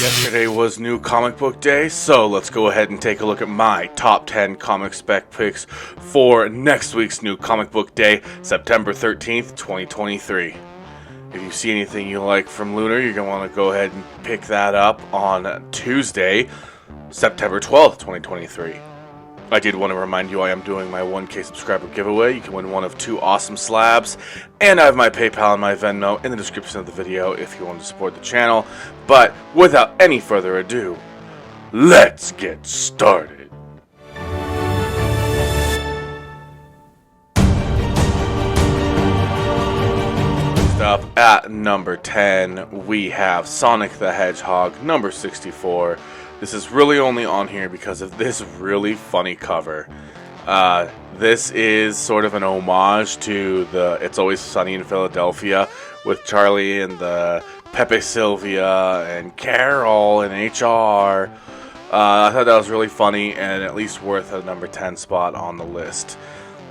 Yesterday was New Comic Book Day, so let's go ahead and take a look at my top 10 comic spec picks for next week's New Comic Book Day, September 13th, 2023. If you see anything you like from Lunar, you're going to want to go ahead and pick that up on Tuesday, September 12th, 2023. I did want to remind you I am doing my 1K subscriber giveaway. You can win one of 2 awesome slabs, and I have my PayPal and my Venmo in the description of the video if you want to support the channel. But without any further ado, let's get started. Up at number 10, we have Sonic the Hedgehog, number 64. This is really only on here because of this really funny cover. This is sort of an homage to the It's Always Sunny in Philadelphia with Charlie and the Pepe Sylvia and Carol and HR. I thought that was really funny and at least worth a number 10 spot on the list.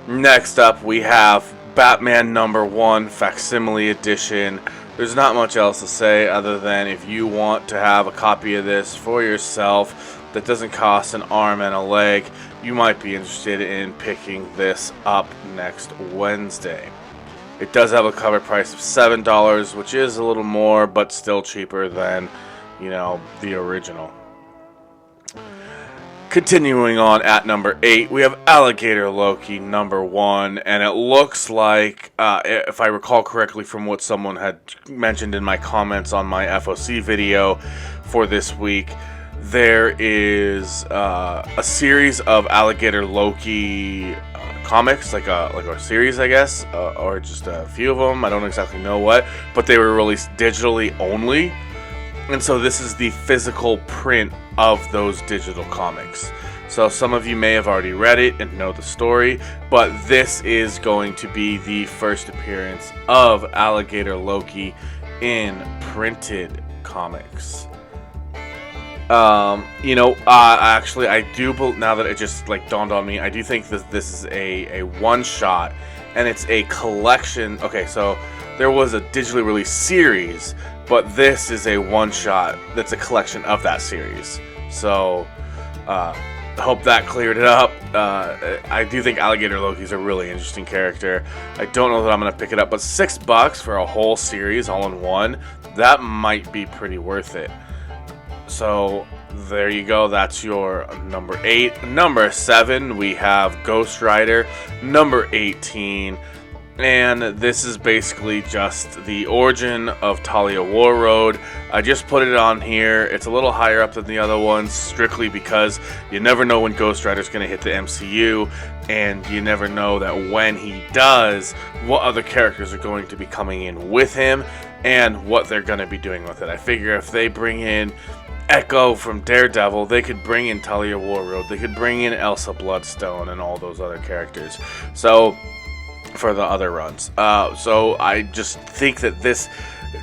Next up, we have Batman number 1 facsimile edition. There's not much else to say other than if you want to have a copy of this for yourself that doesn't cost an arm and a leg, you might be interested in picking this up next Wednesday. It does have a cover price of $7, which is a little more, but still cheaper than, the original. Continuing on at number 8, we have Alligator Loki number 1, and it looks like, if I recall correctly from what someone had mentioned in my comments on my FOC video for this week, there is a series of Alligator Loki comics, like a series, I guess, or just a few of them. I don't exactly know what, but they were released digitally only. And so this is the physical print of those digital comics. So some of you may have already read it and know the story, but this is going to be the first appearance of Alligator Loki in printed comics. Actually, I do, now that it just dawned on me, I do think that this is a one-shot, and it's a collection. Okay, so there was a digitally released series, but this is a one-shot that's a collection of that series. So, hope that cleared it up. I do think Alligator Loki's a really interesting character. I don't know that I'm going to pick it up, but $6 for a whole series all in one, that might be pretty worth it. So, there you go. That's your number 8. Number 7, we have Ghost Rider, number 18. And this is basically just the origin of Talia Warroad. I just put it on here. It's a little higher up than the other ones, strictly because you never know when Ghost Rider's going to hit the MCU, and you never know that when he does, what other characters are going to be coming in with him, and what they're going to be doing with it. I figure if they bring in Echo from Daredevil, they could bring in Talia Warroad, they could bring in Elsa Bloodstone, and all those other characters. So, for the other runs. So I just think that this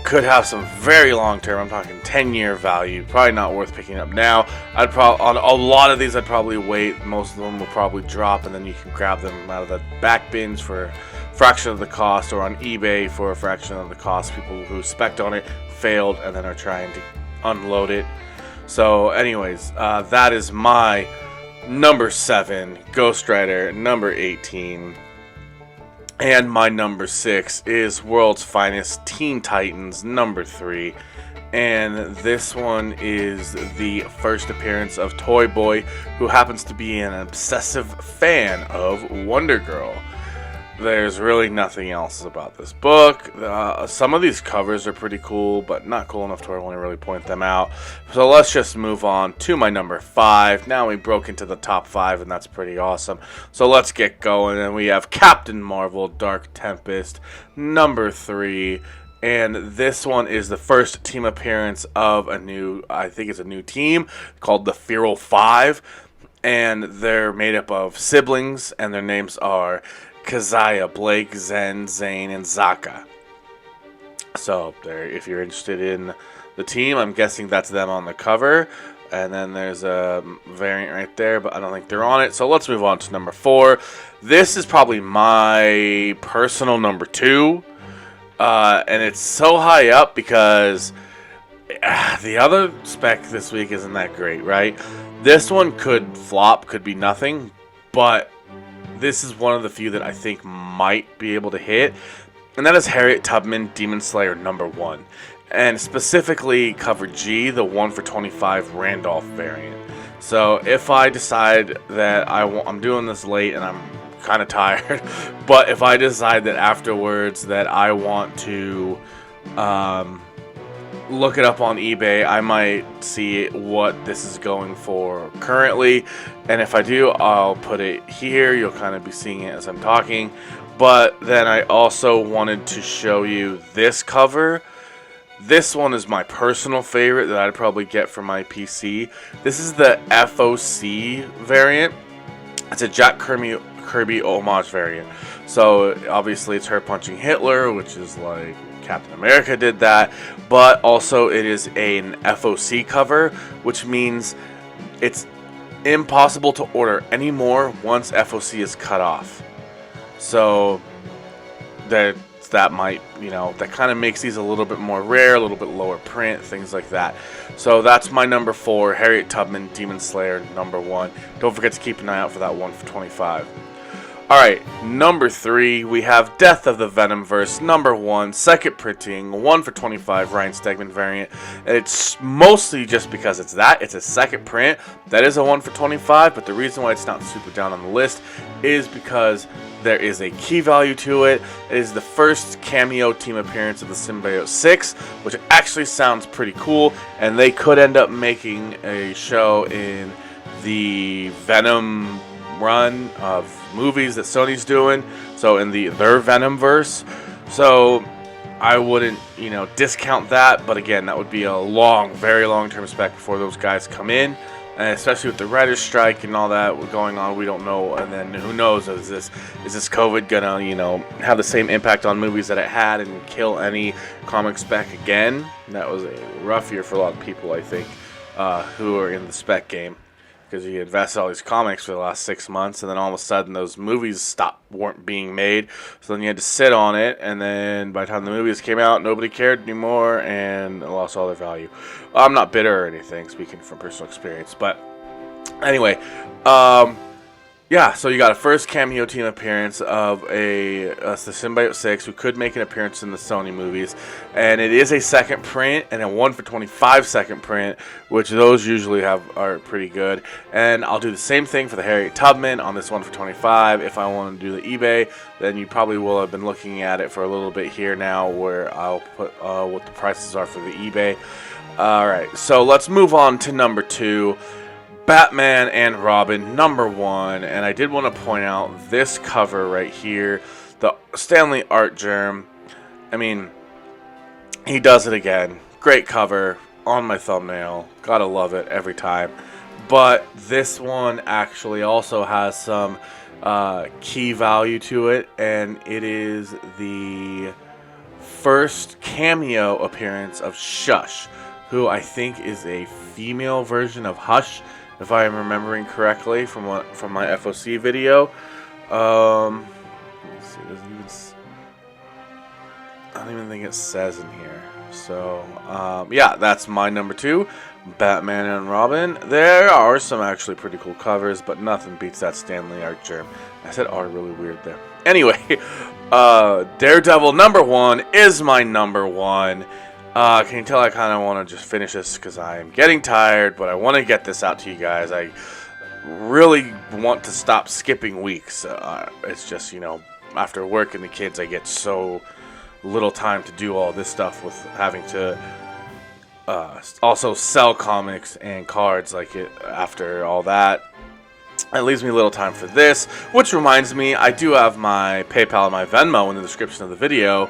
could have some very long term, I'm talking 10-year value, probably not worth picking up now. On a lot of these I'd probably wait. Most of them will probably drop, and then you can grab them out of the back bins for a fraction of the cost, or on eBay for a fraction of the cost. People who spec'd on it failed and then are trying to unload it. So anyways, that is my number 7, Ghost Rider, number 18. And my number 6 is World's Finest Teen Titans, number 3. And this one is the first appearance of Toy Boy, who happens to be an obsessive fan of Wonder Girl. There's really nothing else about this book. Some of these covers are pretty cool, but not cool enough to where I want to really point them out. So let's just move on to my number 5. Now we broke into the top 5, and that's pretty awesome. So let's get going, and we have Captain Marvel, Dark Tempest, number 3. And this one is the first team appearance of a new team called the Feral 5. And they're made up of siblings, and their names are Keziah, Blake, Zen, Zane, and Zaka. So, if you're interested in the team, I'm guessing that's them on the cover. And then there's a variant right there, but I don't think they're on it. So let's move on to number 4. This is probably my personal number 2. And it's so high up because the other spec this week isn't that great, right? This one could flop, could be nothing, but this is one of the few that I think might be able to hit, and that is Harriet Tubman, Demon Slayer #1, and specifically cover G, the 1 for 25 Randolph variant. So if I decide that I'm doing this late and I'm kind of tired, but if I decide that afterwards that I want to look it up on eBay, I might see what this is going for currently, and if I do, I'll put it here. You'll kind of be seeing it as I'm talking. But then I also wanted to show you this cover. This one is my personal favorite that I'd probably get for my PC. This is the FOC variant. It's a Jack Kirby homage variant. So obviously it's her punching Hitler, which is like Captain America did that, but also it is an FOC cover, which means it's impossible to order anymore once FOC is cut off. So that might, that kind of makes these a little bit more rare, a little bit lower print, things like that. So that's my number 4, Harriet Tubman, Demon Slayer #1. Don't forget to keep an eye out for that 1 for 25. Alright, number 3, we have Death of the Venom Verse #1, second printing, 1 for 25, Ryan Stegman variant. And it's mostly just because it's a second print. That is a 1 for 25, but the reason why it's not super down on the list is because there is a key value to it. It is the first cameo team appearance of the Symbiote 6, which actually sounds pretty cool, and they could end up making a show in the Venom run of movies that Sony's doing, so in their Venom Verse. So I wouldn't discount that, but again, that would be a very long term spec before those guys come in, and especially with the writer's strike and all that going on, we don't know. And then who knows, is this COVID gonna have the same impact on movies that it had and kill any comic spec again? That was a rough year for a lot of people, I think, who are in the spec game, because you invested all these comics for the last 6 months, and then all of a sudden those movies weren't being made, so then you had to sit on it, and then by the time the movies came out, nobody cared anymore, and it lost all their value. I'm not bitter or anything, speaking from personal experience, but anyway, yeah, so you got a first cameo team appearance of the Symbiote 6, who could make an appearance in the Sony movies, and it is a second print and a 1 for 25 second print, which those usually are pretty good. And I'll do the same thing for the Harriet Tubman on this 1 for 25. If I want to do the eBay, then you probably will have been looking at it for a little bit here now, where I'll put what the prices are for the eBay. Alright, so let's move on to number 2. Batman and Robin #1, and I did want to point out this cover right here, the Stanley Art Germ. I mean, he does it again. Great cover on my thumbnail. Gotta love it every time. But this one actually also has some key value to it, and it is the first cameo appearance of Shush, who I think is a female version of Hush, if I am remembering correctly from my FOC video. Let me see, I don't even think it says in here. So yeah, that's my number 2, Batman and Robin. There are some actually pretty cool covers, but nothing beats that Stanley Art Germ. I said art really weird there. Anyway, Daredevil #1 is my number 1. Can you tell I kind of want to just finish this because I am getting tired, but I want to get this out to you guys. I really want to stop skipping weeks. It's just, after work and the kids, I get so little time to do all this stuff with having to also sell comics and cards after all that. It leaves me little time for this, which reminds me, I do have my PayPal and my Venmo in the description of the video.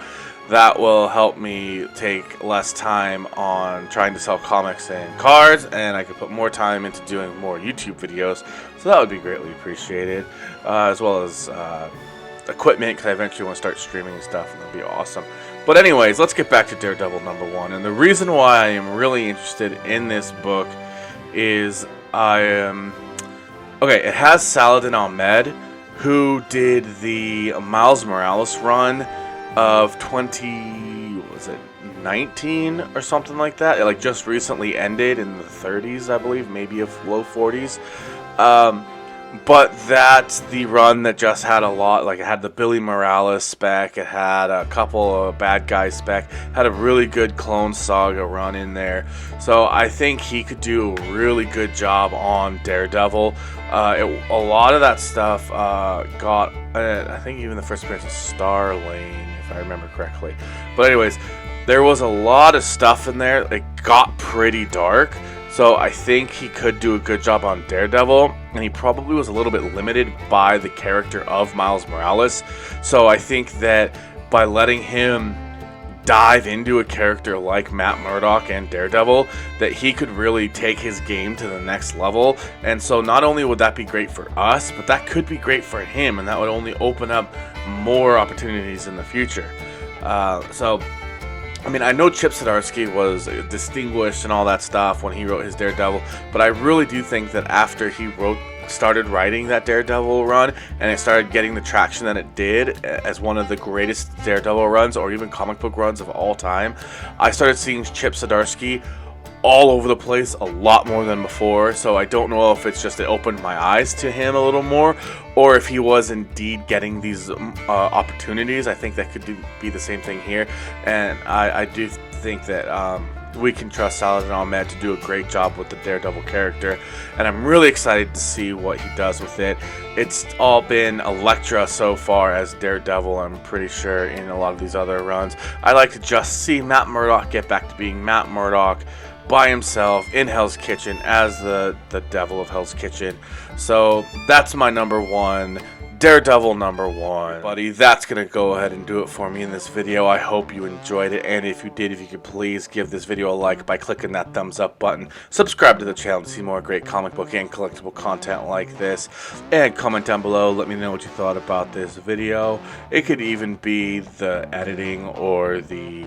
That will help me take less time on trying to sell comics and cards, and I can put more time into doing more YouTube videos, so that would be greatly appreciated, as well as equipment, because I eventually want to start streaming and stuff, and that would be awesome. But anyways, let's get back to Daredevil #1, and the reason why I am really interested in this book is it has Saladin Ahmed, who did the Miles Morales run of 19 or something like that. It like just recently ended in the 30s, I believe, maybe of low 40s. But that's the run that just had a lot, like it had the Billy Morales spec, it had a couple of bad guys spec, had a really good Clone Saga run in there. So I think he could do a really good job on Daredevil. A lot of that stuff got, I think even the first appearance of Starlane, if I remember correctly. But anyways, there was a lot of stuff in there. It got pretty dark. So I think he could do a good job on Daredevil, and he probably was a little bit limited by the character of Miles Morales. So I think that by letting him dive into a character like Matt Murdock and Daredevil, that he could really take his game to the next level. And so not only would that be great for us, but that could be great for him, and that would only open up more opportunities in the future. I mean, I know Chip Zdarsky was distinguished and all that stuff when he wrote his Daredevil, but I really do think that after he started writing that Daredevil run, and it started getting the traction that it did as one of the greatest Daredevil runs, or even comic book runs of all time, I started seeing Chip Zdarsky all over the place a lot more than before. So I don't know if it's just it opened my eyes to him a little more, or if he was indeed getting these opportunities. I think that could be the same thing here, and I do think that we can trust Saladin Ahmed to do a great job with the Daredevil character, and I'm really excited to see what he does with it. It's all been Elektra so far as Daredevil, I'm pretty sure, in a lot of these other runs. I like to just see Matt Murdock get back to being Matt Murdock by himself in Hell's Kitchen as the devil of Hell's Kitchen. So that's my number one, Daredevil number one. Buddy, that's gonna go ahead and do it for me in this video. I hope you enjoyed it, and if you did, if you could please give this video a like by clicking that thumbs up button, subscribe to the channel to see more great comic book and collectible content like this, and comment down below, let me know what you thought about this video. It could even be the editing or the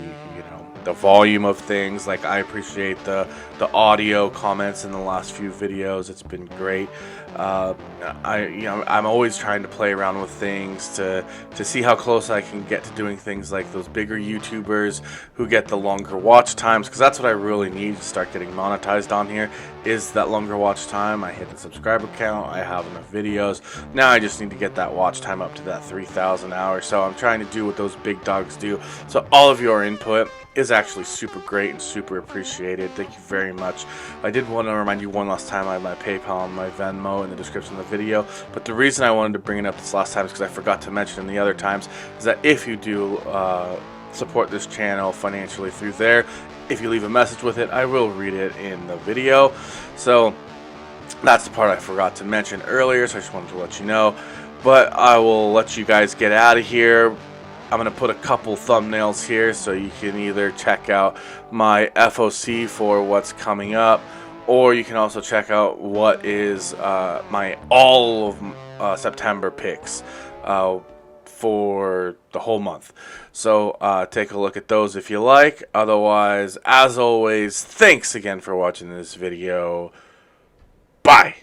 the volume of things. Like, I appreciate the audio comments in the last few videos. It's been great. I'm always trying to play around with things to see how close I can get to doing things like those bigger YouTubers who get the longer watch times, because that's what I really need to start getting monetized on here, is that longer watch time. I hit the subscriber count, I have enough videos, now I just need to get that watch time up to that 3,000 hours. So I'm trying to do what those big dogs do. So all of your input is actually super great and super appreciated. Thank you very much. I did want to remind you one last time, I have my PayPal and my Venmo in the description of the video, but the reason I wanted to bring it up this last time is because I forgot to mention in the other times, is that if you do support this channel financially through there, if you leave a message with it, I will read it in the video. So that's the part I forgot to mention earlier, so I just wanted to let you know. But I will let you guys get out of here. I'm going to put a couple thumbnails here so you can either check out my FOC for what's coming up, or you can also check out what is my all of September picks for the whole month. So take a look at those if you like. Otherwise, as always, thanks again for watching this video. Bye!